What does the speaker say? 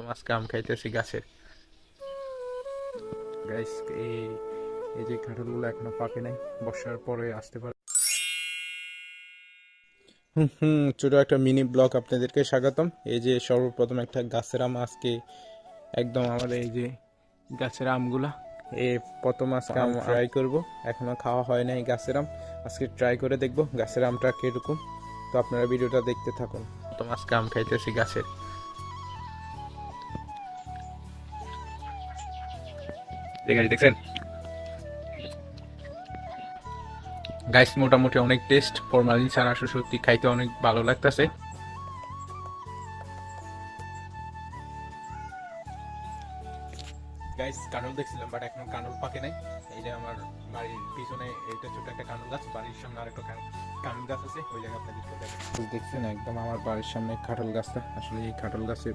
প্রথম আজকে আম খাইতেছি গাছের। গাইস, এই এই যে কাঁঠালগুলো এখনো পাকে নাই, বর্ষার পরে আসতে পারে। ছোট একটা মিনি ব্লগ আপনাদেরকে স্বাগতম। এই যে সর্বপ্রথম একটা গাছের আম আজকে একদম আমাদের এই যে গাছের আমগুলা, এই প্রথম আজকে আম ট্রাই করব। এখনো খাওয়া হয় নাই গাছের আম, আজকে ট্রাই করে দেখব গাছের আমটা কিরকম। তো আপনারা ভিডিওটা দেখতে থাকুন। প্রথম আজকে আম খাইতেছি গাছের। দেখছেন গাইস, মোটামুটি অনেক টেস্ট, ফরমালিন ছাড়া সত্যি খাইতে অনেক ভালো লাগতেছে। গাইস, কাঁঠাল দেখছিলাম বাট এখনো কাঁঠাল পাকে নাই। এই যে আমার বাড়ির পিছনে এটা ছোট একটা কাঁঠাল গাছ, বাড়ির সামনে আরেকটা কাঁঠাল গাছ আছে, ওই জায়গায় আপনাদের দেখতে দেখছেন একদম আমার বাড়ির সামনে কাঁঠাল গাছটা। আসলে এই কাঁঠাল গাছে